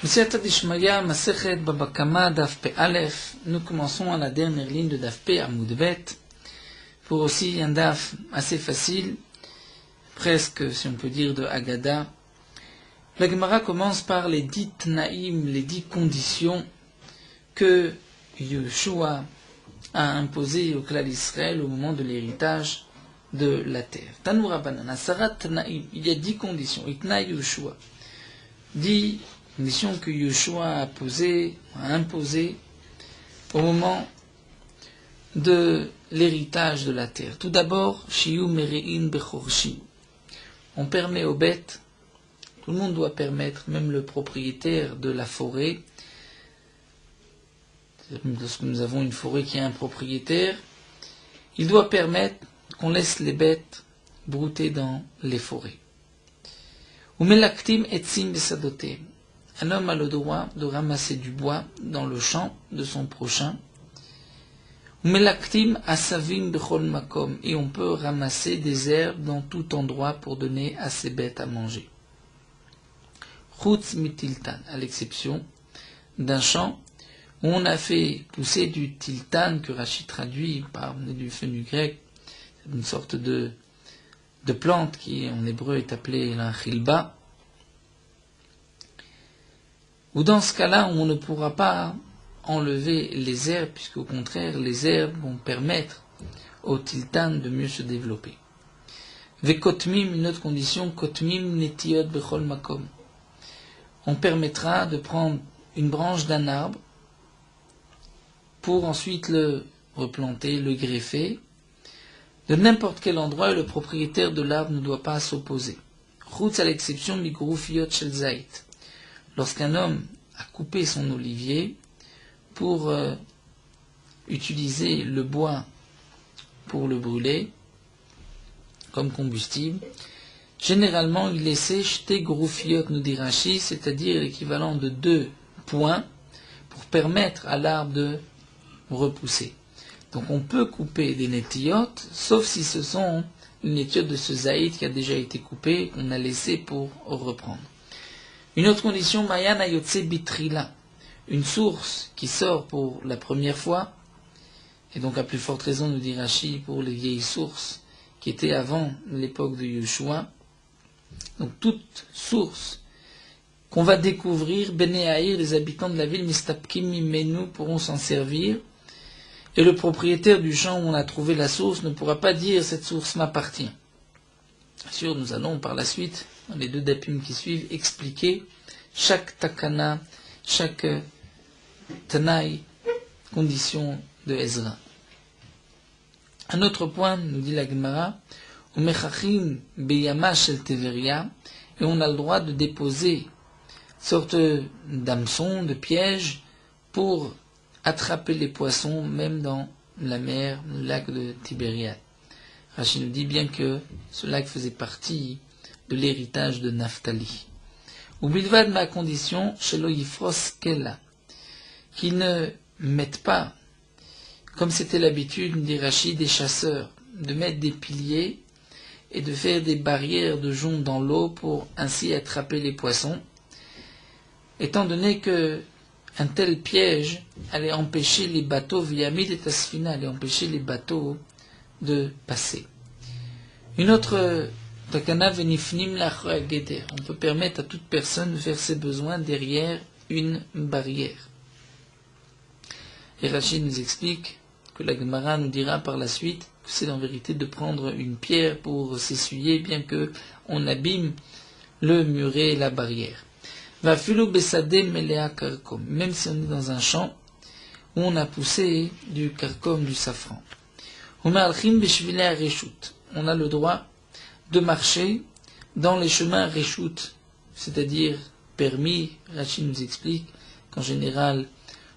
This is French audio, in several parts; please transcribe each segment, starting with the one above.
Siyata Dishmaya, Masechet Baba Kama, Daf P Aleph. Nous commençons à la dernière ligne de Daf P Amoud Bet. Pour aussi un Daf assez facile, presque, si on peut dire, de Haggadah. La Gemara commence par les 10 Tnaïm, les 10 conditions que Yeshua a imposées au clan d'Israël au moment de l'héritage de la terre. Tanoura Banana, Sarat Tnaïm, il y a 10 conditions. Itna Yeshua. 10 conditions que Yeshua a imposées au moment de l'héritage de la terre. Tout d'abord, Shiyu Merein Bechorshi. On permet aux bêtes, tout le monde doit permettre, même le propriétaire de la forêt, lorsque nous avons une forêt qui a un propriétaire, il doit permettre qu'on laisse les bêtes brouter dans les forêts. Umelaktim etzim besadotem. Un homme a le droit de ramasser du bois dans le champ de son prochain. Umelaktim asavim bechol makom. Et on peut ramasser des herbes dans tout endroit pour donner à ses bêtes à manger. Chutz mitiltan, à l'exception d'un champ où on a fait pousser du tiltan, que Rashi traduit par du fenouil grec, une sorte de plante qui en hébreu est appelée la chilba, ou dans ce cas-là on ne pourra pas enlever les herbes, puisqu'au contraire les herbes vont permettre au tiltan de mieux se développer. Vekotmim, une autre condition, kotmim netiot bechol makom. On permettra de prendre une branche d'un arbre pour ensuite le replanter, le greffer, de n'importe quel endroit, et le propriétaire de l'arbre ne doit pas s'opposer. Chutz à l'exception migroufiot shel zait. Lorsqu'un homme a coupé son olivier pour utiliser le bois pour le brûler comme combustible, généralement il laissait shte groufiot, nous dit Rashi, c'est-à-dire l'équivalent de 2 points pour permettre à l'arbre de repousser. Donc on peut couper des nétiotes, sauf si ce sont une nétiote de ce zaïd qui a déjà été coupé, qu'on a laissé pour reprendre. Une autre condition, Mayan ayotse bitrila, une source qui sort pour la première fois, et donc à plus forte raison, nous dit Rashi, pour les vieilles sources qui étaient avant l'époque de Yeshua. Donc toute source qu'on va découvrir, Bene Haïr, les habitants de la ville, Mistapkim Mimenu, pourront s'en servir. Et le propriétaire du champ où on a trouvé la source ne pourra pas dire « cette source m'appartient ». Bien sûr, nous allons par la suite, dans les 2 dapim qui suivent, expliquer chaque takana, chaque tanaï, condition de Ezra. Un autre point, nous dit la Gemara, « Umechachim beyama shel teveria » et on a le droit de déposer une sorte d'hameçon, de piège, pour attraper les poissons, même dans la mer, le lac de Tibériade. Rashi nous dit bien que ce lac faisait partie de l'héritage de Naphtali. Ou bilvad ma condition, shelo yifros kella, qui ne mettent pas, comme c'était l'habitude, nous dit Rashi, des chasseurs, de mettre des piliers et de faire des barrières de jonc dans l'eau pour ainsi attraper les poissons, étant donné que un tel piège allait empêcher les bateaux, viyamid et tasfina, allait empêcher les bateaux de passer. Une autre takana venifnim lachra geder. On peut permettre à toute personne de faire ses besoins derrière une barrière. Et Rachid nous explique que la Gemara nous dira par la suite que c'est en vérité de prendre une pierre pour s'essuyer, bien que on abîme le muret et la barrière. Même si on est dans un champ où on a poussé du karkom, du safran. On a le droit de marcher dans les chemins reshut, c'est-à-dire permis. Rachid nous explique qu'en général,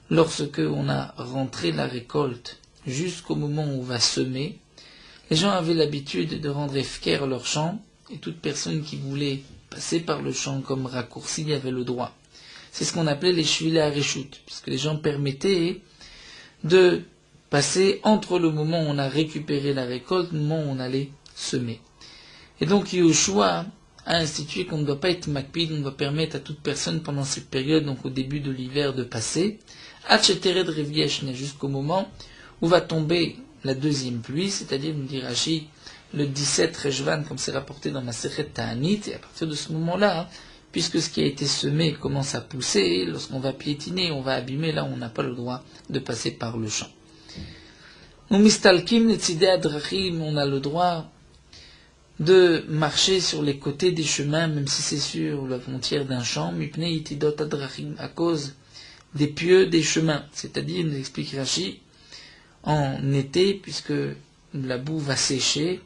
lorsque on a rentré la récolte jusqu'au moment où on va semer, les gens avaient l'habitude de rendre efker leur champ, et toute personne qui voulait passer par le champ comme raccourci avait le droit. C'est ce qu'on appelait les shvila reshut, puisque les gens permettaient de passer entre le moment où on a récupéré la récolte et le moment où on allait semer. Et donc Yeshua a institué qu'on ne doit pas être makpid, on doit permettre à toute personne pendant cette période, donc au début de l'hiver, de passer, Hatchetered Revieshne, jusqu'au moment où va tomber la deuxième pluie, c'est-à-dire, nous dit Rashi, le 17 Rejvan, comme c'est rapporté dans ma Masechet Ta'anit, et à partir de ce moment-là, puisque ce qui a été semé commence à pousser, lorsqu'on va piétiner, on va abîmer, là on n'a pas le droit de passer par le champ. Umistalkim netzidei adrachim, on a le droit de marcher sur les côtés des chemins, même si c'est sur la frontière d'un champ, mipnei itidot adrachim, à cause des pieux des chemins. C'est-à-dire, nous explique Rashi, en été, puisque la boue va sécher,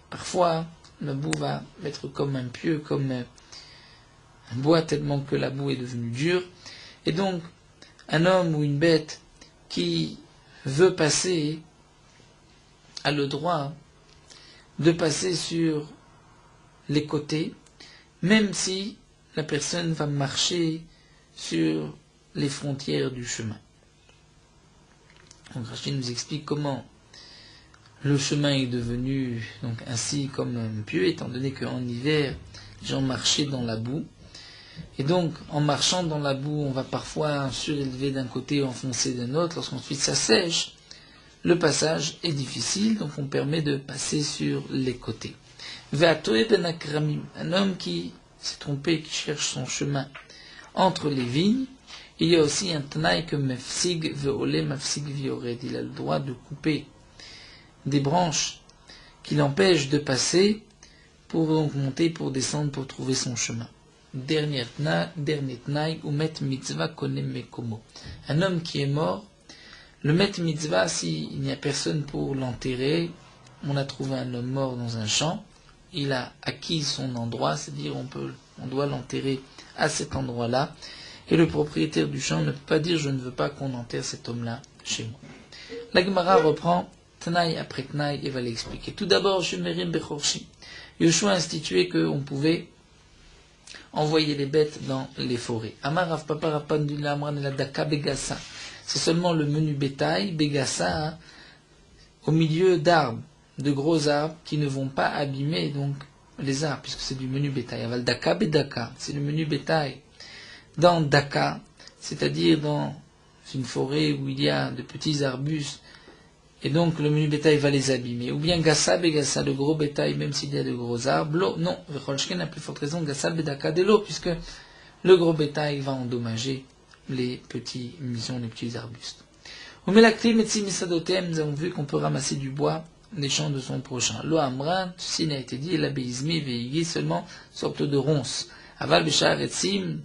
parfois la boue va être comme un pieu, comme un bois, tellement que la boue est devenue dure. Et donc, un homme ou une bête qui veut passer a le droit de passer sur les côtés, même si la personne va marcher sur les frontières du chemin. Donc Rachid nous explique comment le chemin est devenu donc ainsi comme un pieu, étant donné qu'en hiver, les gens marchaient dans la boue. Et donc, en marchant dans la boue, on va parfois surélever d'un côté, enfoncer d'un autre. Lorsqu'ensuite ça sèche, le passage est difficile, donc on permet de passer sur les côtés. Ve'atoe ben akramim, un homme qui s'est trompé, qui cherche son chemin entre les vignes, il y a aussi un tnaï que mefsig ve'ole mefsig viored. Il a le droit de couper des branches qui l'empêchent de passer pour donc monter, pour descendre, pour trouver son chemin. Dernier tnaï, ou met mitzvah konem mekomo. Un homme qui est mort, le met mitzvah, s'il n'y a personne pour l'enterrer, on a trouvé un homme mort dans un champ, il a acquis son endroit, c'est-à-dire on doit l'enterrer à cet endroit-là, et le propriétaire du champ ne peut pas dire je ne veux pas qu'on enterre cet homme-là chez moi. La Gemara reprend Tnaï après Tnaï et va l'expliquer. Tout d'abord, Shemerim Bechorshi. Yoshua a institué qu'on pouvait envoyer les bêtes dans les forêts. Amar Rav Papa Rapandula Amran la Daka Begassa. C'est seulement le menu bétail, Begassa, hein, au milieu d'arbres, de gros arbres qui ne vont pas abîmer donc les arbres, puisque c'est du menu bétail. Aval Daka Bedaka, c'est le menu bétail. Dans Daka, c'est-à-dire dans une forêt où il y a de petits arbustes, et donc le menu bétail va les abîmer. Ou bien Gassa Begassa, le gros bétail, même s'il y a de gros arbres, l'eau, non, Vecholshken a plus forte raison, Gassa Bedaka de l'eau, puisque le gros bétail va endommager les petits musons, les petits arbustes. Au Melakli Metsi Misadotem, nous avons vu qu'on peut ramasser du bois des champs de son prochain. Lo Amran, ceci n'a été dit, la Beizmi Veigi, seulement sorte de ronce. Aval Beshar Etzim,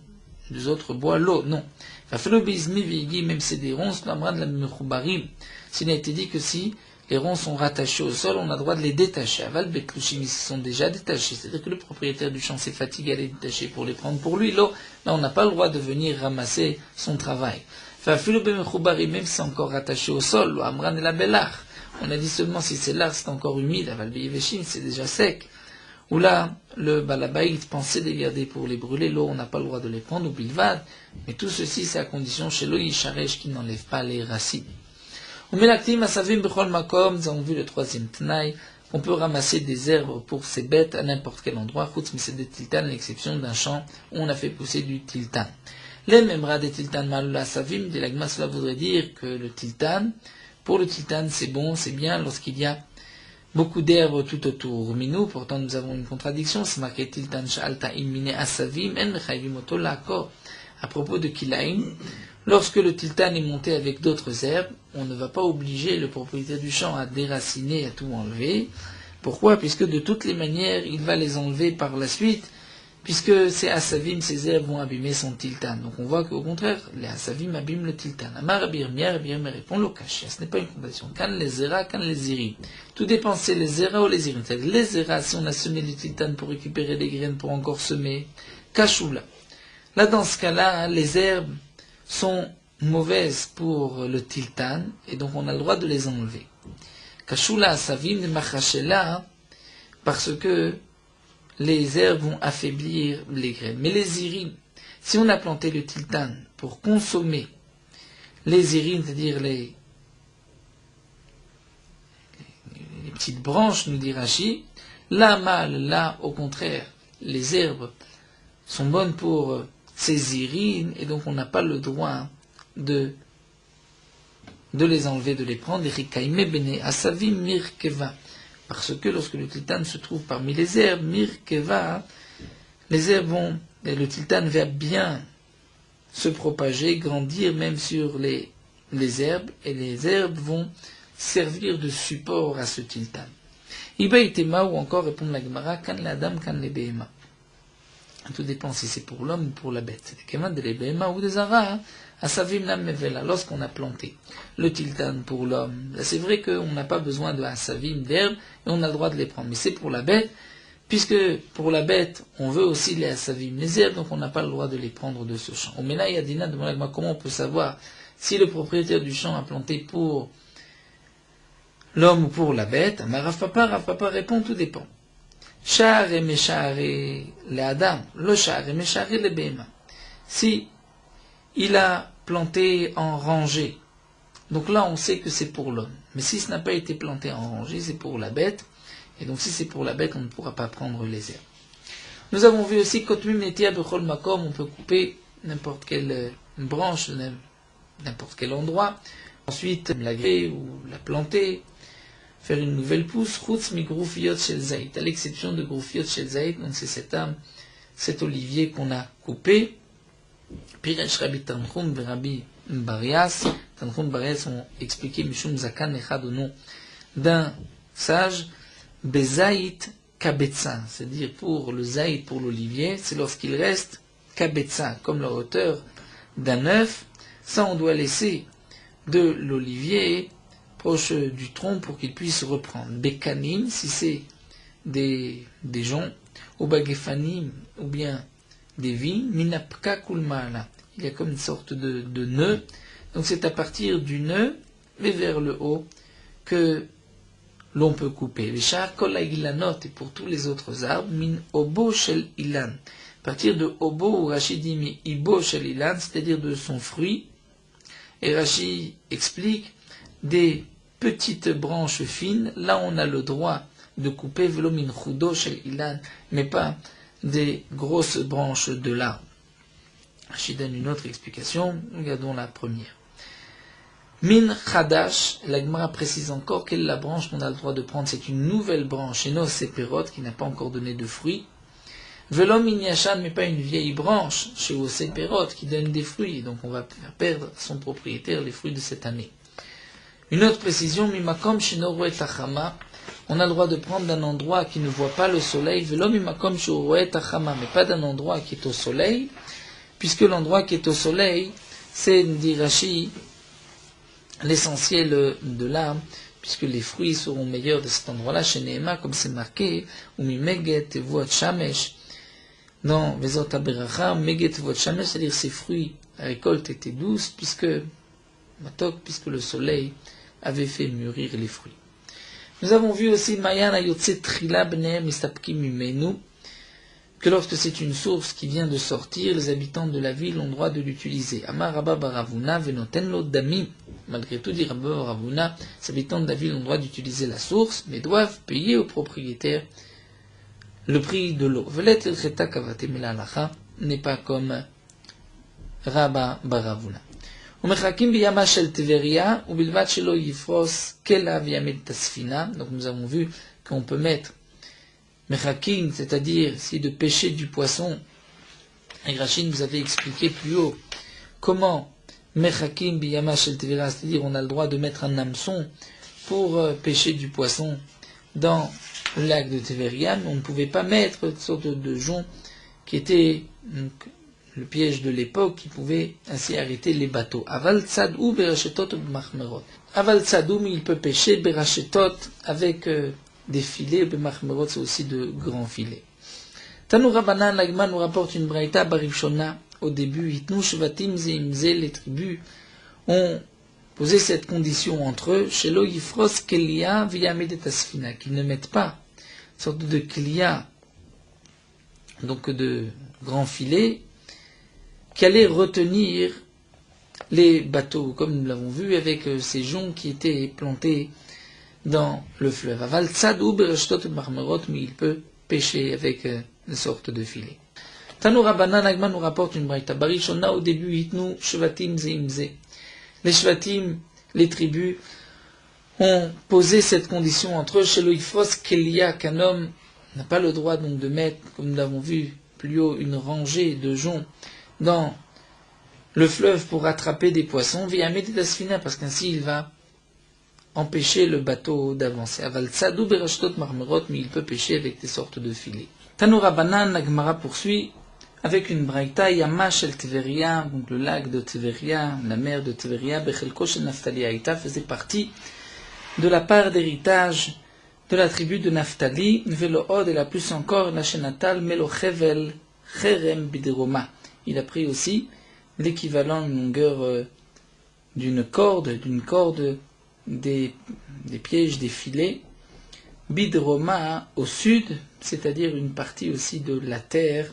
des autres bois, l'eau, non. Fafelo Beizmi Veigi, même c'est des ronces, Lo Amran de la Mechoubarim. S'il n'a été dit que si les ronces sont rattachés au sol, on a le droit de les détacher. Aval Betlushim, ils sont déjà détachés. C'est-à-dire que le propriétaire du champ s'est fatigué à les détacher pour les prendre pour lui. Là, on n'a pas le droit de venir ramasser son travail. Fafelo Bemechoubarim, même si c'est encore rattaché au sol, Lo Amran et la Belach. On a dit seulement si c'est là, c'est encore humide, Aval Beyeveshim, c'est déjà sec. Ou là, le balabaït pensait les garder pour les brûler, l'eau, on n'a pas le droit de les prendre, ou bilvad, mais tout ceci, c'est à condition chez l'eau Yisharesh qui n'enlève pas les racines. Ou melaktim asavim bechol makom, nous avons vu le troisième tnaï, qu'on peut ramasser des herbes pour ces bêtes à n'importe quel endroit, chutz mais c'est des tiltan, à l'exception d'un champ où on a fait pousser du tiltan. Les membras des tiltan malula savim, de l'agma, cela voudrait dire que le tiltan, pour le tiltan, c'est bon, c'est bien lorsqu'il y a beaucoup d'herbes tout autour. Minou, pourtant nous avons une contradiction, c'est marqué tiltan sh'alta imine asavim, en mechayvim oto la'akor. À propos de kilaim, lorsque le tiltan est monté avec d'autres herbes, on ne va pas obliger le propriétaire du champ à déraciner, à tout enlever. Pourquoi? Puisque de toutes les manières, il va les enlever par la suite, puisque ces asavim, ces herbes vont abîmer son tiltan. Donc on voit qu'au contraire, les asavim abîment le tiltan. Amar Rabirmiya répond le kashia. Ce n'est pas une contradiction. Kan les zera, kan les zirim. Tout dépend si c'est les zera ou les zirim. C'est-à-dire les zera, si on a semé le tiltan pour récupérer des graines pour encore semer, kashoula. Là, dans ce cas-là, les herbes sont mauvaises pour le tiltan, et donc on a le droit de les enlever. Kashoula asavim de machashela, parce que les herbes vont affaiblir les graines. Mais les irim, si on a planté le tiltan pour consommer les irim, c'est-à-dire les petites branches, nous dit Rashi, là, mal, là, au contraire, les herbes sont bonnes pour ces urines, et donc on n'a pas le droit de les enlever, de les prendre. Parce que lorsque le tiltan se trouve parmi les herbes, mirkeva, les herbes vont, et le tiltan va bien se propager, grandir même sur les herbes, et les herbes vont servir de support à ce tiltan. Iba itema, ou encore répondre la Gemara, kan l'adam, kan le behema. Tout dépend si c'est pour l'homme ou pour la bête. Ou des aras, asavim nam mevela, lorsqu'on a planté le tiltan pour l'homme, là c'est vrai qu'on n'a pas besoin de asavim, d'herbe, et on a le droit de les prendre. Mais c'est pour la bête, puisque pour la bête, on veut aussi les asavim, les herbes, donc on n'a pas le droit de les prendre de ce champ. Au Mena Yadina demande comment on peut savoir si le propriétaire du champ a planté pour l'homme ou pour la bête. Mais Rav Papa répond, tout dépend. Sha'are mesha'are le adam, lo sha'are mesha'are le behema. Si il a planté en rangée, donc là on sait que c'est pour l'homme. Mais si ce n'a pas été planté en rangée, c'est pour la bête. Et donc si c'est pour la bête, on ne pourra pas prendre les herbes. Nous avons vu aussi kotmim netia bechol makom, on peut couper n'importe quelle branche, n'importe quel endroit. Ensuite la greffer ou la planter, faire une nouvelle pousse, chutz mi groufiot shel zait, à l'exception de groufiot shel zait, donc c'est cette âme, cet olivier qu'on a coupé. Piresh Rabbi Tanchum et Rabbi Barias, Tanchum Barias ont expliqué Mishum Zakan Echad au nom d'un sage, Bezait Kabetza, c'est-à-dire pour le zaït, pour l'olivier, c'est lorsqu'il reste Kabetza, comme la hauteur d'un œuf, ça on doit laisser de l'olivier proche du tronc pour qu'il puisse reprendre. Bekanim, si c'est des joncs, ou bagefanim, ou bien des vignes, minapka kulmala. Il y a comme une sorte de nœud. Donc c'est à partir du nœud, mais vers le haut, que l'on peut couper. Les chars kol ilanot, et pour tous les autres arbres, min obo shel ilan. À partir de obo, ou Rashi dit mi ibo shel ilan, c'est-à-dire de son fruit. Et Rashi explique des petites branches fines, là on a le droit de couper velo min chudo shel ilan, mais pas des grosses branches de l'arbre. Je donne une autre explication, regardons la première. Min chadash, la Gemara précise encore quelle est la branche qu'on a le droit de prendre, c'est une nouvelle branche, et non séperot, qui n'a pas encore donné de fruits. Velo min yashan, mais pas une vieille branche, chez séperot, qui donne des fruits, donc on va faire perdre à son propriétaire les fruits de cette année. Une autre précision, mimakom shenoruet achama, on a le droit de prendre d'un endroit qui ne voit pas le soleil, velo mimakom shenoruet achama, mais pas d'un endroit qui est au soleil, puisque l'endroit qui est au soleil, c'est, dit Rashi, l'essentiel de l'âme, puisque les fruits seront meilleurs de cet endroit-là, chez Nehema, comme c'est marqué, ou mimeget evuot shamesh, dans Vezot Aberacha, meget evuot shamesh, c'est-à-dire ces fruits, la récolte était douce, puisque le soleil avait fait mûrir les fruits. Nous avons vu aussi Mayan Ayotse Trila Bnehem Mistapkim Mimenu, que lorsque c'est une source qui vient de sortir, les habitants de la ville ont le droit de l'utiliser. Amar Rabba Baravuna Venoten Lo Dami. Malgré tout, dit Rabba Baravuna, les habitants de la ville ont le droit d'utiliser la source, mais doivent payer au propriétaire le prix de l'eau. Velet El Cheta Kavate Melalacha n'est pas comme Rabba Baravuna. Umechakim biyama shel Tveria, ubilvat shelo yifros kela v'yamid tasfina. Donc nous avons vu qu'on peut mettre mechakim, c'est-à-dire si de pêcher du poisson. Et Rachid vous avait expliqué plus haut comment mechakim biyama shel Tveria, c'est-à-dire on a le droit de mettre un hameçon pour pêcher du poisson dans le lac de Tveria, mais on ne pouvait pas mettre une sorte de jonc qui était le piège de l'époque qui pouvait ainsi arrêter les bateaux. Aval tzadou berachetot b'machmerot. Aval tzadou, mais il peut pêcher berachetot avec des filets, b'machmerot, c'est aussi de grands filets. Tanu Rabbanan, l'Agma nous rapporte une braïta barishona au début. Itnu shvatim zeimze, les tribus ont posé cette condition entre eux, shelo yifros kelia v'yamed et asfina, qu'ils ne mettent pas une sorte de kelia, donc de grands filets, qui allait retenir les bateaux, comme nous l'avons vu avec ces joncs qui étaient plantés dans le fleuve. Aval tzadou bereshtot marmerot, mais il peut pêcher avec sortes de filets. Tanu Rabbanan, Agman nous rapporte une braïta. Barishona, au début, hitnu shvatim zeimze. Les shvatim, les tribus, ont posé cette condition entre eux. Chez l'oifos kelia, qu'un homme n'a pas le droit donc de mettre, comme nous l'avons vu plus haut, une rangée de joncs dans le fleuve pour attraper des poissons, via Medidasfina, parce qu'ainsi il va empêcher le bateau d'avancer. Aval tzadou berashtot marmerot, mais il peut pêcher avec des sortes de filets. Tanu Rabbanan, la Gemara poursuit avec une braïta, Yama shel Tveria, donc le lac de Tveria, la mer de Tveria, Bechelko shel Naftali Haïta, faisait partie de la part d'héritage de la tribu de Naphtali, Velo Od, et la plus encore, la Shenatal, Melo Chevel, Cherem Bideroma. Il a pris aussi l'équivalent de longueur d'une corde des pièges, des filets, Bidroma au sud, c'est-à-dire une partie aussi de la terre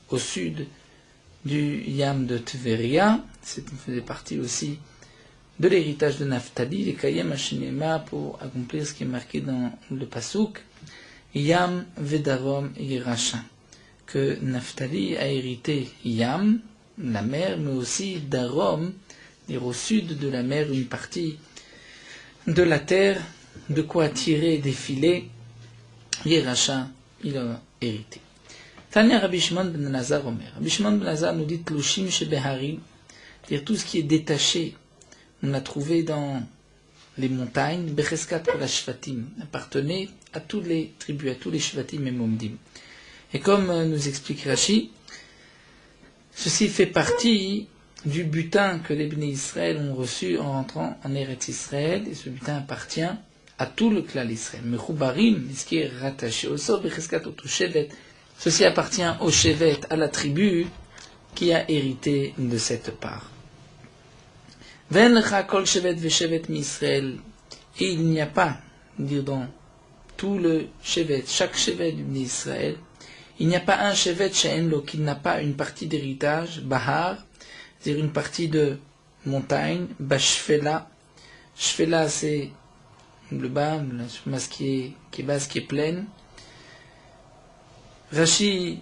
au sud du Yam de Tveria, ça faisait partie aussi de l'héritage de Naphtali, les Kayem Hashinema, pour accomplir ce qui est marqué dans le Pasuk, Yam Vedarom Yeracha, que Naphtali a hérité Yam, la mer, mais aussi Darom, dire au sud de la mer, une partie de la terre, de quoi tirer des filets. Yeracha, il a hérité. Tania Rabbi Shimon ben Elazar Omer. Rabbi Shimon ben Elazar nous dit Tlushim Shebehari, c'est-à-dire tout ce qui est détaché, on l'a trouvé dans les montagnes, Becheskat pour la Shvatim, appartenait à toutes les tribus, à tous les Shvatim et Momdim. Et comme nous explique Rashi, ceci fait partie du butin que les Bnei Israël ont reçu en rentrant en Eretz Israël, et ce butin appartient à tout le clan d'Israël. Mechubarim, ce qui est rattaché au sol, Becheskat au Shevet, ceci appartient au Shevet, à la tribu qui a hérité de cette part. Venlecha kol Shevet veShevet mi-Israël, et il n'y a pas, dire dans tout le Shevet, chaque Shevet du Bnei Israël, il n'y a pas un Shevet she'en qui n'a pas une partie d'héritage, Bahar, c'est-à-dire une partie de montagne, Bashfela. Shfela, c'est le bas, la masse qui est basse, qui est pleine. Rashi,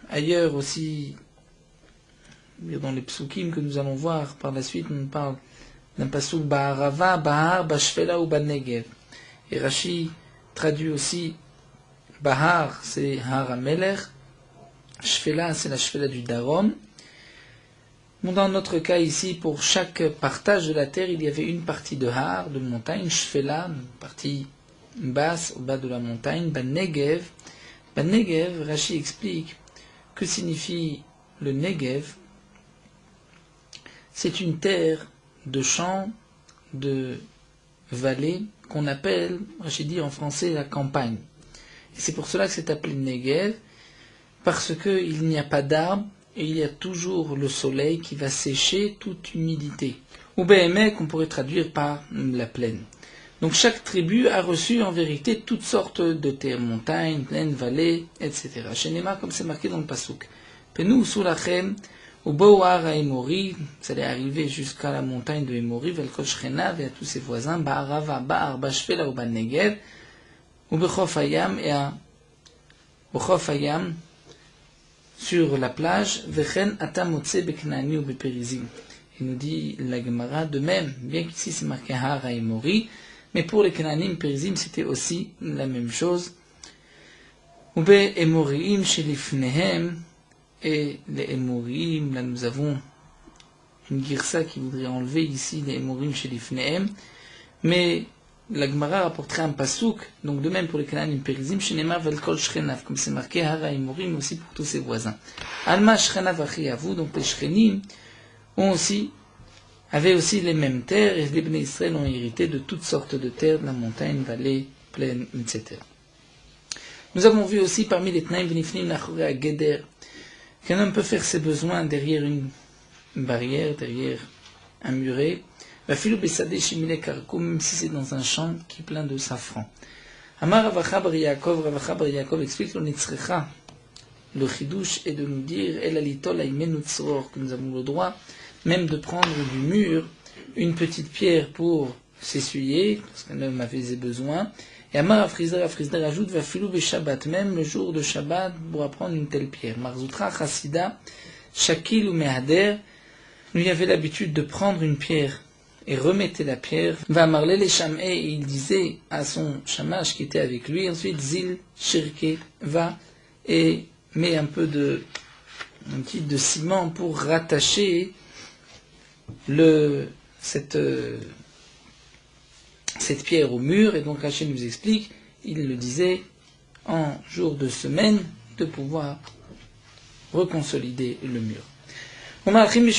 ailleurs aussi, dans les psukim que nous allons voir par la suite, on parle d'un pasuk Ba'arava, Bahar, Bashfela ou Banegev. Et Rashi traduit aussi Bahar, c'est Har HaMelech, Shfela, c'est la Shfela du Darom. Dans notre cas ici, pour chaque partage de la terre, il y avait une partie de Har, de montagne, Shfela, une partie basse au bas de la montagne, Banegev. Banegev, Rashi explique que signifie le Negev. C'est une terre de champs, de vallées, qu'on appelle, Rashi dit en français, la campagne. Et c'est pour cela que c'est appelé Negev, parce qu'il n'y a pas d'arbres, et il y a toujours le soleil qui va sécher toute humidité. Ou Behemek, on pourrait traduire par la plaine. Donc chaque tribu a reçu en vérité toutes sortes de terres, montagnes, plaines, vallées, etc. Shenema, comme c'est marqué dans le Pasuk. Penou Sulachem, au Boar à Emori, vous allez arriver jusqu'à la montagne de Emori, Velkol Shchenav et à tous ses voisins, Ba'arava, Ba'ar, Bashfela ou Banegev, ou Bechof Hayam et à Bechof Hayam, sur la plage, Vechen Atamotse Beknani ou Beperizim. Il nous dit la Gemara de même, bien qu'ici c'est marqué Har Emori, mais pour les Kenanim, Perizim, c'était aussi la même chose. Ube Emoriim Shelifnehem, et les Emoriim, là nous avons une girsa qui voudrait enlever ici les Emoriim Shelifnehem, mais la Gemara rapporterait un pasouk, donc de même pour les Kenanim, Perizim, Shenema Velkol Shchenav, comme c'est marqué Har Emoriim aussi pour tous ses voisins. Alma Shchenav Achiavu, donc les Shchenim avaient aussi les mêmes terres, et les Bnei Israël ont hérité de toutes sortes de terres, de la montagne, vallée, plaine, etc. Nous avons vu aussi parmi les Tnaim V'nifnim Nachore Geder qu'un homme peut faire ses besoins derrière une barrière, derrière un muret, Vafilu Bessadeh Shimile Karkoum, même si c'est dans un champ qui est plein de safran. Amar Ravacha Bar Yaakov explique le Nitzrecha, le chidouche est de nous dire El Alitol Aimenu Tzror, que nous avons le droit même de prendre du mur une petite pierre pour s'essuyer, parce qu'un homme avait besoin, Et Amar Afrizder ajoute, va filou be Shabbat, même le jour de Shabbat, pour apprendre une telle pierre. Marzoutra Chassida, Shakil ou Mehader, lui avait l'habitude de prendre une pierre et remettait la pierre. Va marler les chamé, et il disait à son chamash qui était avec lui, ensuite Zil, Shirke, va et met un petit de ciment pour rattacher cette pierre au mur. Et donc Rachel nous explique, il le disait en jour de semaine, de pouvoir reconsolider le mur. C'est-à-dire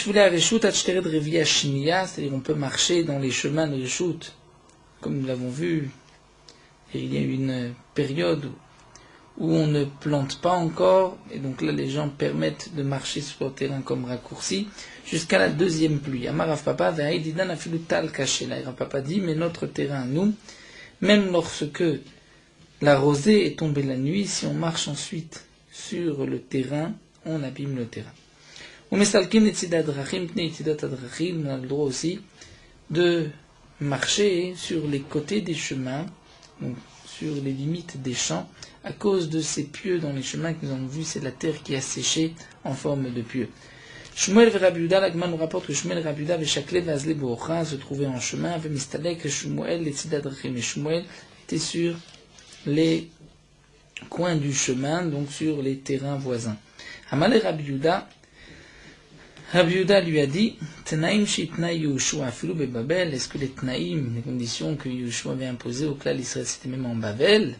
on peut marcher dans les chemins de Reshut, comme nous l'avons vu. Il y a une période où on ne plante pas encore, et donc là les gens permettent de marcher sur le terrain comme raccourci, jusqu'à la deuxième pluie. Amar Rav Papa, Rav Papa dit, mais notre terrain, nous, même lorsque la rosée est tombée la nuit, si on marche ensuite sur le terrain, on abîme le terrain. On a le droit aussi de marcher sur les côtés des chemins, donc sur les limites des champs, à cause de ces pieux dans les chemins que nous avons vus, c'est la terre qui a séché en forme de pieux. Shmuel et Rabbi Yehuda, l'Agman nous rapporte que Shmuel et Rabbi Yehuda Veshakle Vazle Bocha se trouvaient en chemin, Vemistalek Shmuel et Tzidadrachim, et Shmuel était sur les coins du chemin, donc sur les terrains voisins. Amalé Rabbi Yehuda lui a dit, Tnaim shitna Yehoshua afilu bebabel, est-ce que les Tnaim, les conditions que Yehoshua avait imposées au clan d'Israël, c'était même en Babel?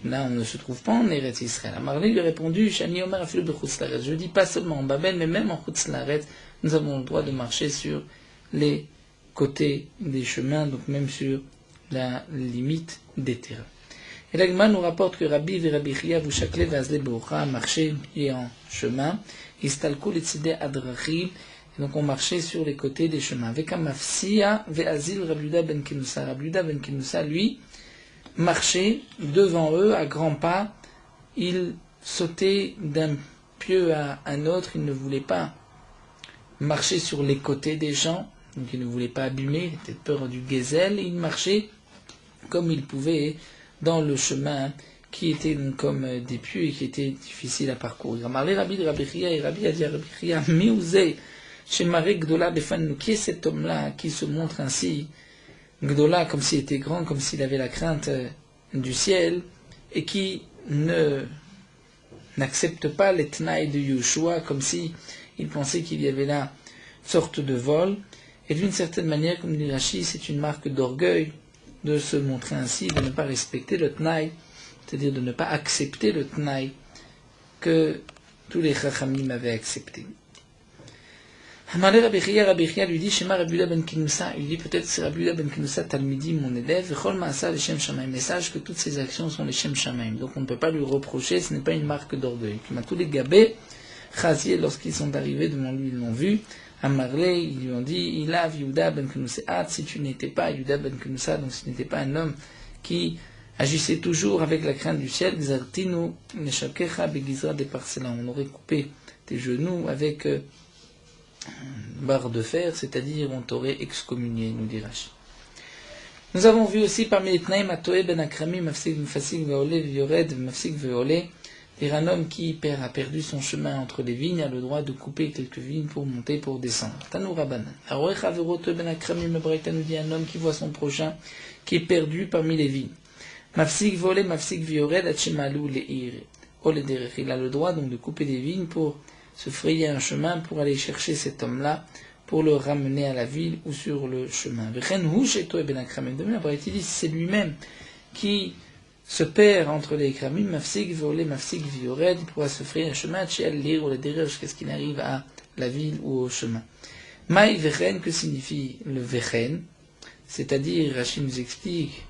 Là, on ne se trouve pas en Eretz Israël. Amarlé lui a répondu, Shani Omer afilu bechutz laaretz. Je dis pas seulement en Babel, mais même en chutz laaretz, nous avons le droit de marcher sur les côtés des chemins, donc même sur la limite des terrains. Et l'Agma nous rapporte que Rabbi et Rabbi Chia Vushakle Vazle Bocha marchaient et en chemin, Istalku Letzide Adrachim, et donc on marchait sur les côtés des chemins. Avec un Mafsia Ve'azil Rabbi Yehuda ben Kenusa. Rabbi Yehuda ben Kenusa, lui, marchait devant eux à grands pas. Il sautait d'un pieu à un autre, il ne voulait pas marcher sur les côtés des gens, donc il ne voulait pas abîmer, il était peur du gazelle, il marchait comme il pouvait dans le chemin qui était donc comme des pieux et qui était difficile à parcourir. Amarlé Rabbi de Rabbi Chia, et Rabbi a dit à Rabbi Chia, Miouzé, chez Marek Gdola Befan, qui est cet homme-là qui se montre ainsi, Gdola, comme s'il était grand, comme s'il avait la crainte du ciel, et qui n'accepte pas les Tnaï de Yehoshua, comme si il pensait qu'il y avait là une sorte de vol. Et d'une certaine manière, comme dit Rashi, c'est une marque d'orgueil de se montrer ainsi, de ne pas respecter le Tnaï, c'est-à-dire de ne pas accepter le Tnaï que tous les Chachamim avaient accepté. Amalé Rabbi Chia lui dit, Shema Rabbi Yehuda ben Kenusa, il dit peut-être c'est Rabbi Yehuda ben Kenusa Talmidi, mon élève, Vechol Maasa les Shem Shamaim, mais sache que toutes ces actions sont les Shem Shamaim, donc on ne peut pas lui reprocher, ce n'est pas une marque d'orgueil. Tous les gabés, Chaziel, lorsqu'ils sont arrivés devant lui, ils l'ont vu, Amarlé, ils lui ont dit, il a Yehuda ben Kenusa, si tu n'étais pas Yehuda ben Kenusa, donc si tu n'étais pas un homme qui agissait toujours avec la crainte du ciel, Xartinu Neshakecha Begizra de Parcela, on aurait coupé tes genoux avec barre de fer, c'est-à-dire on t'aurait excommunié, nous dit Rashi. Nous avons vu aussi parmi les Tnaïm Atoe ben Akrami, Mafsik Veole, Viored, Mafsik Veole, dire un homme qui a perdu son chemin entre les vignes a le droit de couper quelques vignes pour monter, pour descendre. Tanou Rabbanan. Aroecha Verote ben Akrami, Mebraïta nous dit un homme qui voit son prochain qui est perdu parmi les vignes. Mafsik Veole, Mafsik Viored, Achimalou Leir. Il a le droit donc de couper des vignes pour se frayer un chemin pour aller chercher cet homme-là, pour le ramener à la ville ou sur le chemin. De même, il dit c'est lui-même qui se perd entre les kramim, mafsik volé, mafsik viored, il pourra se frayer un chemin, tchiel lire ou le derrière jusqu'à ce qu'il arrive à la ville ou au chemin. Maï vechen, que signifie le vechen? C'est-à-dire, Rachid nous explique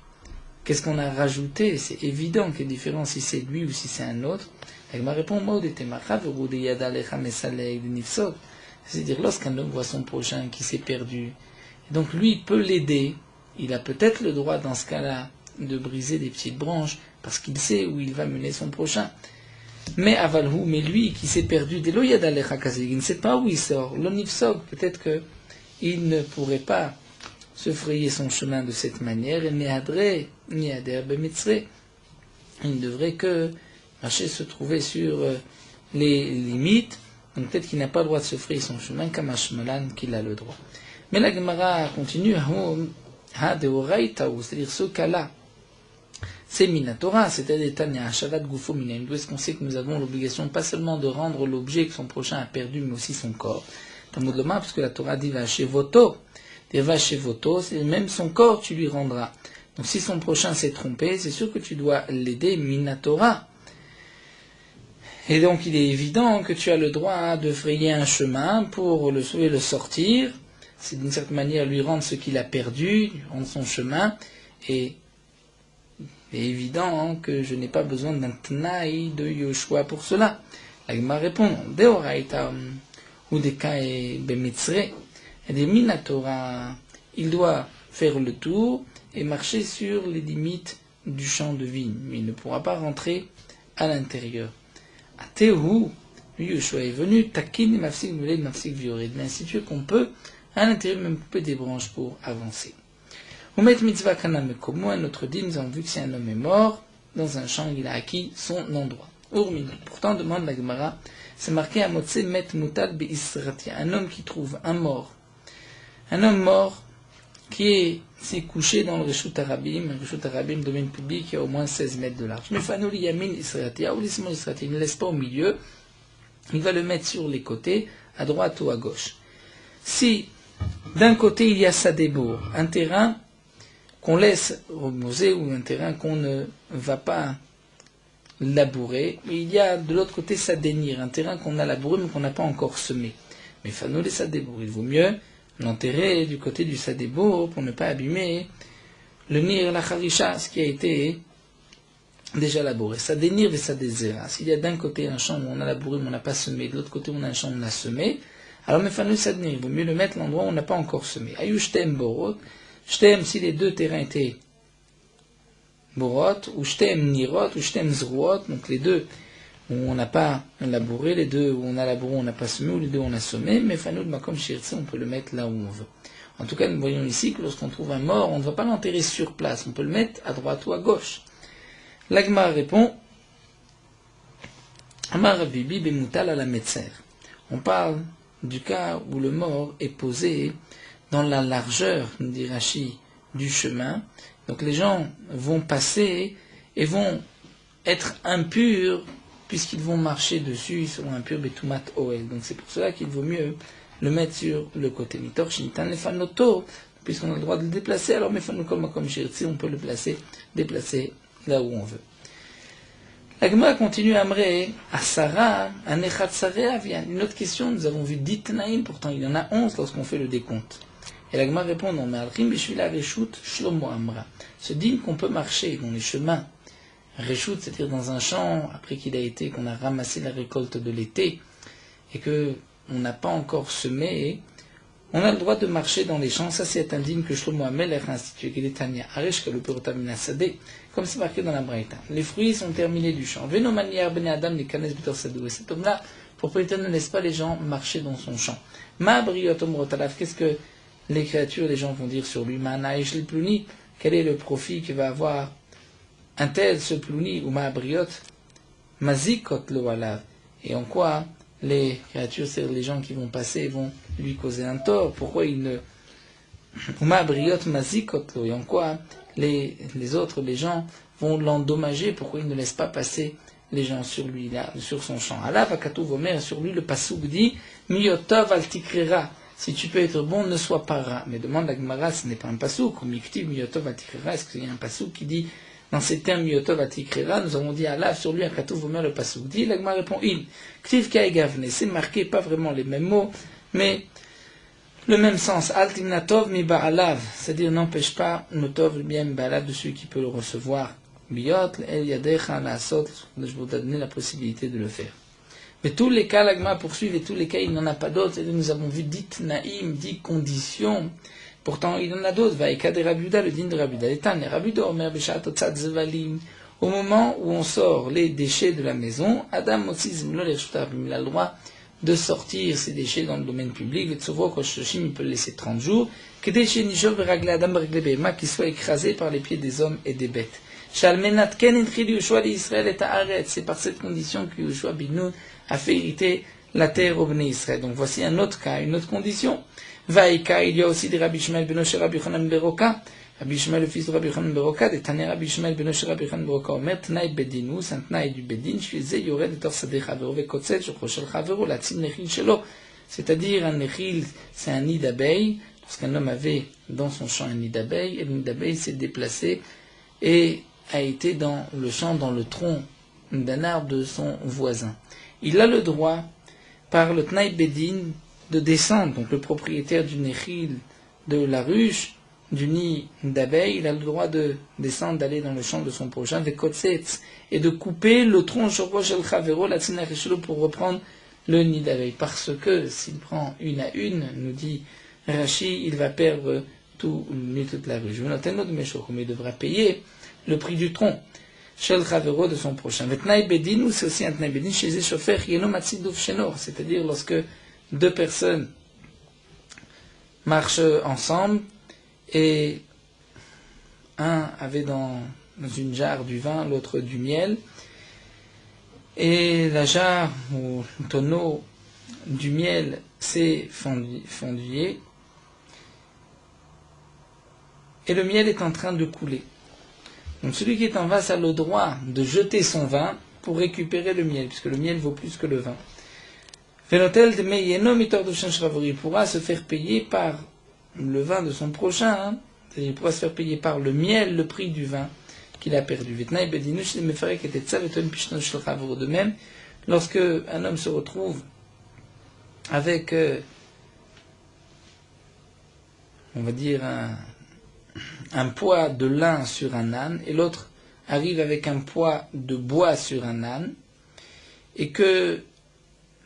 qu'est-ce qu'on a rajouté, c'est évident qu'il y a une différence si c'est lui ou si c'est un autre. Elle m'a répondu, c'est-à-dire lorsqu'un homme voit son prochain qui s'est perdu, donc lui il peut l'aider, il a peut-être le droit dans ce cas-là de briser des petites branches parce qu'il sait où il va mener son prochain. Mais avalhu, mais lui qui s'est perdu, il ne sait pas où il sort, l'onifsog, peut-être qu'il ne pourrait pas se frayer son chemin de cette manière, et Nehadre, Nehader Bemitzre, il ne devrait que marcher, se trouver sur les limites, donc peut-être qu'il n'a pas le droit de se frayer son chemin, comme Hashmalan qu'il a le droit. Mais la Gemara continue, c'est-à-dire ce cas-là, c'est Minatora, c'est-à-dire Tanya, Shavat Gufo Minaim, d'où est-ce qu'on sait que nous avons l'obligation pas seulement de rendre l'objet que son prochain a perdu, mais aussi son corps. Talmud Loma, parce que la Torah dit va chez Voto, c'est même son corps tu lui rendras. Donc si son prochain s'est trompé, c'est sûr que tu dois l'aider Minatora. Et donc il est évident que tu as le droit de frayer un chemin pour le sauver, le sortir. C'est d'une certaine manière lui rendre ce qu'il a perdu, lui rendre son chemin. Et il est évident que je n'ai pas besoin d'un tnaï de Yoshua pour cela. La Gemara répond, Deoraita Udekae Bemitzre, et des Minatora, il doit faire le tour et marcher sur les limites du champ de vigne, mais il ne pourra pas rentrer à l'intérieur. Atehu, Yoshua est venu, Takin Mafsik Muled Mafsik Viored, mais ainsi de suite qu'on peut à l'intérieur même couper des branches pour avancer. Umet mitzvah kanam komo, un autre dit, nous avons vu que si un homme est mort, dans un champ, il a acquis son endroit. Urmin. Pourtant, demande la Gemara, c'est marqué à Motse met mutal beisratia, un homme qui trouve un homme mort qui s'est couché dans le Reshut Arabim, domaine public, qui a au moins 16 mètres de large. Mais Fanouli Yamin Isratia, ou l'Ismon Isratia, il ne laisse pas au milieu, il va le mettre sur les côtés, à droite ou à gauche. Si d'un côté il y a Sadebour, un terrain qu'on laisse reposer ou un terrain qu'on ne va pas labourer, mais il y a de l'autre côté Sadénir, un terrain qu'on a labouré mais qu'on n'a pas encore semé. Mais Fanouli Sadebour, il vaut mieux l'enterrer du côté du Sadebour pour ne pas abîmer le Nir, la Harisha, ce qui a été déjà labouré. Sadénir et Sadézera. S'il y a d'un côté un champ où on a labouré mais on n'a pas semé, de l'autre côté on a un champ où on a semé, alors Mefanu Sadnir, il vaut mieux le mettre à l'endroit où on n'a pas encore semé. Ayu Shtem Borot, Shtem si les deux terrains étaient Borot, ou Shtem Nirot, ou Shtem Zruot, donc les deux où on n'a pas labouré, les deux où on a labouré, on n'a pas semé, ou les deux où on a semé, Mefanu Makom Shirtse, on peut le mettre là où on veut. En tout cas, nous voyons ici que lorsqu'on trouve un mort, on ne va pas l'enterrer sur place, on peut le mettre à droite ou à gauche. L'Agma répond, Amar Rabibi Bemutal à la Metzer. On parle du cas où le mort est posé dans la largeur, dit Rashi, du chemin. Donc les gens vont passer et vont être impurs puisqu'ils vont marcher dessus, ils seront impurs betumat oel. Donc c'est pour cela qu'il vaut mieux le mettre sur le côté. Mitor shinitan lefanoto, puisqu'on a le droit de le déplacer, alors mefanokom comme shirtsi, on peut le déplacer là où on veut. La Gemara continue à Amré, à Sarah, à Nechatzarea vient. Une autre question, nous avons vu Ditnaïm, pourtant il y en a 11 lorsqu'on fait le décompte. Et la Gemara répond, non, mais Alchim Bishvila Reshut Shlomo Amra. Ce digne qu'on peut marcher dans les chemins, Reshut, c'est-à-dire dans un champ, après qu'on a ramassé la récolte de l'été, et que on n'a pas encore semé, on a le droit de marcher dans les champs. Ça, c'est un digne que Shlomo Amelech a institué, qu'il est Tanya Aresh, que le Perotamina Sadeh, comme c'est marqué dans la Braïta. Les fruits sont terminés du champ. Veno manière bene Adam les kanes bitor sadou. Et cet homme-là, propriétaire, ne laisse pas les gens marcher dans son champ. Ma briotom rotalaf, qu'est-ce que les créatures, les gens vont dire sur lui? Ma naïch le plouni, quel est le profit que va avoir un tel, ce plouni, ou ma briot, mazikot lo alav. Et en quoi les créatures, c'est-à-dire les gens qui vont passer, vont lui causer un tort? Pourquoi il ne... ou ma briot mazikot lo, et en quoi les autres, les gens, vont l'endommager? Pourquoi il ne laisse pas passer les gens sur lui, là, sur son champ? Allah va katou vomer sur lui, le pasouk dit, miyotov al tikrera. Si tu peux être bon, ne sois pas rat. Mais demande à Gemara, ce n'est pas un pasouk, ou miktiv miyotov al tikrera. Est-ce qu'il y a un pasouk qui dit, dans ces termes miyotov al tikrera, nous avons dit Allah sur lui, à katou vomer le pasouk dit, la Gemara répond, il, ktiv kaegavne, c'est marqué, pas vraiment les mêmes mots, mais le même sens, altimnatov mi ba'alav, c'est-à-dire n'empêche pas notov le bien ba'alav de celui qui peut le recevoir. Biot, el yadecha la sot, je vous donner la possibilité de le faire. Mais tous les cas, l'agma poursuivent, et tous les cas, il n'en a pas d'autres. C'est-à-dire, nous avons vu dit naïm, dit condition. Pourtant, il en a d'autres. Vaïka de Rabuda, le din de Rabuda. Etan, les Rabuda, omer beshat otzat zevalim. Au moment où on sort les déchets de la maison, Adam Motsis, il a le droit de sortir ses déchets dans le domaine public. Le Tzovro Koshishim, il peut le laisser 30 jours. Kedeshe Nishov Veragle Adam Veragle Behema, qui soit écrasé par les pieds des hommes et des bêtes. Shalmenat Ken Inchil Yoshua d'Israël et Haaretz. C'est par cette condition que Yoshua bin Nun a fait hériter la terre au Bnei Israël. Donc voici un autre cas, une autre condition. Vaïka, il y a aussi des Rabbi Shmuel ben Osher Rabbi Yochanan Beroka. Rabbi Shmuel, le fils de Rabbi Yochanan Beroka, des Taner Rabbi Shmuel ben Osher Rabbi Yochanan Beroka, Omer Tnaï Bedinu, c'est un Tnaï du Bedin, Shvizé Yored et Torsade Chavero, Vekotset, Shochoshel Chavero, la Tzim Nechil Shelo. C'est-à-dire, un Nechil, c'est un nid d'abeilles. Lorsqu'un homme avait dans son champ un nid d'abeilles, et le nid d'abeilles s'est déplacé et a été dans le champ, dans le tronc d'un arbre de son voisin. Il a le droit, par le Tnaï Bedin, de descendre, donc le propriétaire du Nechil, de la ruche, du nid d'abeilles, il a le droit de descendre, d'aller dans le champ de son prochain, et de couper le tronc pour reprendre le nid d'abeilles. Parce que s'il prend une à une, nous dit Rashi, il va perdre toute la ruche. Mais il devra payer le prix du tronc de son prochain. C'est aussi un Tnaï Bedin chez les chauffeurs, c'est-à-dire lorsque deux personnes marchent ensemble et un avait dans une jarre du vin, l'autre du miel, et la jarre ou le tonneau du miel s'est fendillé et le miel est en train de couler. Donc celui qui est en face a le droit de jeter son vin pour récupérer le miel, puisque le miel vaut plus que le vin. Il pourra se faire payer par le vin de son prochain, il pourra se faire payer par le miel le prix du vin qu'il a perdu. De même, lorsque un homme se retrouve avec, on va dire, un poids de lin sur un âne, et l'autre arrive avec un poids de bois sur un âne, et que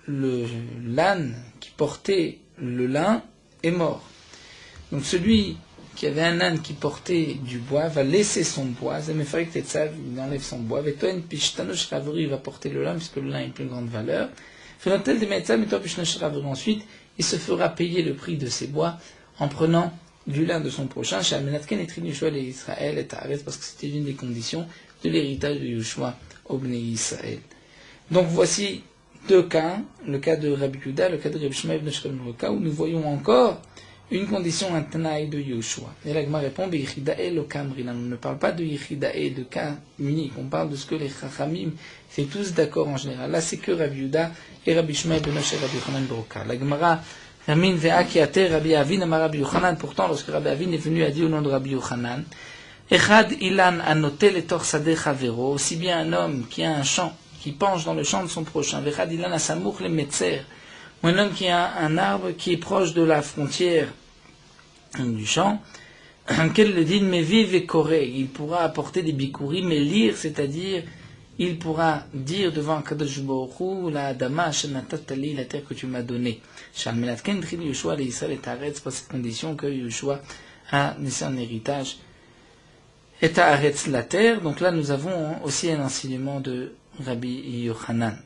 l'âne qui portait le lin est mort. Donc celui qui avait un âne qui portait du bois va laisser son bois, il enlève son bois, il va porter le lin puisque le lin a une plus grande valeur. Ensuite, il se fera payer le prix de ses bois en prenant du lin de son prochain, parce que c'était une des conditions de l'héritage de Yoshua au Bnei Israël. Donc voici deux cas, le cas de Rabbi Yehuda, le cas de Rabbi Shmuel ben Osher Beroka, où nous voyons encore une condition, un Tanaï de Yoshua. Et la Gemara répond, Beyichidae lo kamrinan. On ne parle pas de Yichidae, de cas unique. On parle de ce que les Chachamim, c'est tous d'accord en général. Là, c'est que Rabbi Yehuda et Rabbi Shmuel ben Osher Rabbi Yochanan Beroka. La Gemara, Ramin ve'akiate Rabbi Avin amar Rabbi Yochanan. Pourtant, lorsque Rabbi Avin est venu à dire au nom de Rabbi Yochanan, Echad ilan anotel et torsade chavero, aussi bien un homme qui a un champ, qui penche dans le champ de son prochain, Vechad ilan asamuch le metzer, ou un homme qui a un arbre qui est proche de la frontière du champ, quel le dit, mais vive et coré, il pourra apporter des bikurim et lire, c'est-à-dire, il pourra dire devant Kadosh Baruch Hu, la Adama, Shanatatali, la terre que tu m'as donnée. Shalmelatken, Tril Yoshua, les Israël et Haaretz, par cette condition que Yoshua a laissé un héritage. Et Haaretz, la terre, donc là nous avons aussi un enseignement de Rabbi Yochanan.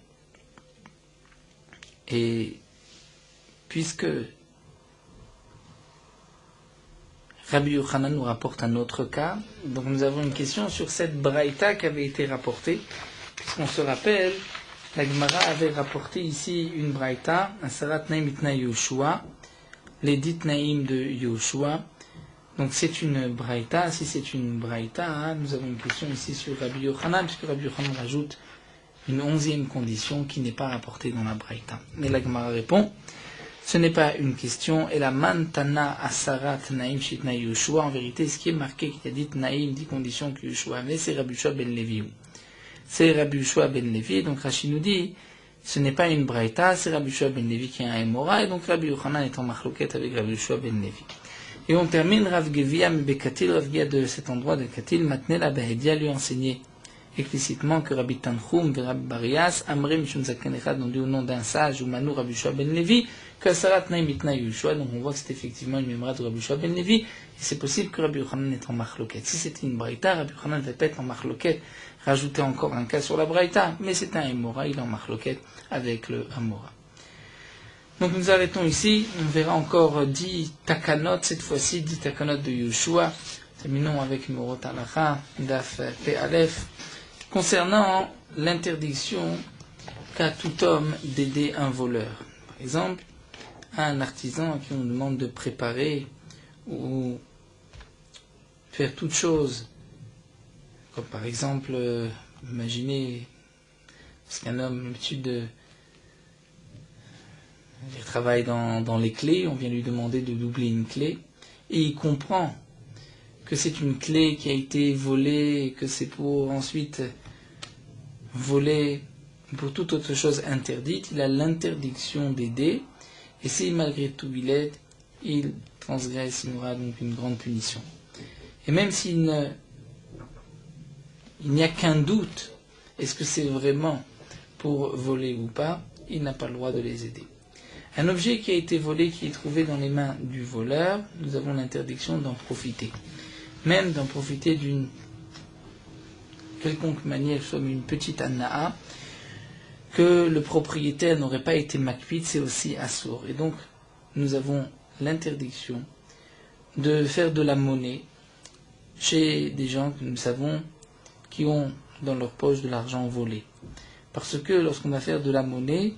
Et puisque Rabbi Yochanan nous rapporte un autre cas, donc nous avons une question sur cette braïta qui avait été rapportée. Puisqu'on se rappelle, la Gemara avait rapporté ici une braïta, un sarat naim itna Yoshua, les dit naim de Yoshua. Donc c'est une braïta, si c'est une braïta, nous avons une question ici sur Rabbi Yochanan, puisque Rabbi Yochanan rajoute une 11e condition qui n'est pas rapportée dans la braïta. Mais la Gemara répond, ce n'est pas une question, et la mantana asarat naim shitna Yoshua, en vérité, ce qui est marqué, qui a dit naim, 10 conditions que Yoshua avait, c'est Rabbi Yoshua ben Levi. C'est Rabbi Yoshua ben Levi, donc Rashi nous dit, ce n'est pas une braïta, c'est Rabbi Yoshua ben Levi qui a un Emora, et donc Rabbi Yochanan est en machloket avec Rabbi Yoshua ben Levi. Et on termine Rav Gevia Mebekatil, Rav Gevia de cet endroit de Katil, Matnela Behedia lui enseigner explicitement que Rabbi Tanchum et Rabbi Barias, Amre Mishum Zaken Echad, ont dit au nom d'un sage, ou Manu Rabbi Yoshua ben Levi, que Sarat Naim Itna Yoshua, donc on voit que c'est effectivement une mémoire de Rabbi Yoshua ben Levi, et c'est possible que Rabbi Yochanan est en machloket. Si c'était une braïta, Rabbi Yochanan ne va pas être en machloket, rajouter encore un cas sur la braïta, mais c'est un Emora, il est en machloket avec le Amora. Donc nous arrêtons ici, on verra encore 10 takanot, cette fois-ci 10 takanot de Yoshua. Terminons avec Morot Halacha, Daf Pe Aleph, concernant l'interdiction qu'a tout homme d'aider un voleur. Par exemple, un artisan à qui on demande de préparer ou faire toute chose, comme par exemple, imaginez, parce qu'un homme a l'habitude il travaille dans les clés, on vient lui demander de doubler une clé, et il comprend que c'est une clé qui a été volée, et que c'est pour ensuite voler pour toute autre chose interdite, il a l'interdiction d'aider, et si malgré tout il aide, il transgresse, il aura donc une grande punition. Et même s'il n'y a qu'un doute, est-ce que c'est vraiment pour voler ou pas, il n'a pas le droit de les aider. Un objet qui a été volé, qui est trouvé dans les mains du voleur, nous avons l'interdiction d'en profiter. Même d'en profiter d'une quelconque manière, soit une petite anna'a, que le propriétaire n'aurait pas été makpid, c'est aussi assour. Et donc, nous avons l'interdiction de faire de la monnaie chez des gens que nous savons qui ont dans leur poche de l'argent volé. Parce que lorsqu'on va faire de la monnaie,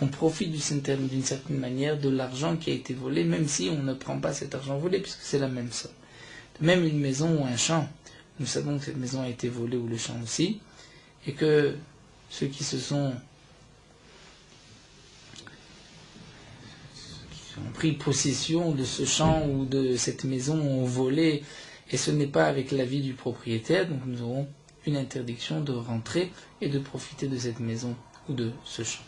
on profite d'une certaine manière de l'argent qui a été volé, même si on ne prend pas cet argent volé, puisque c'est la même somme. Même une maison ou un champ, nous savons que cette maison a été volée, ou le champ aussi, et que ceux qui ont pris possession de ce champ ou de cette maison ont volé, et ce n'est pas avec l'avis du propriétaire, donc nous aurons une interdiction de rentrer et de profiter de cette maison ou de ce champ.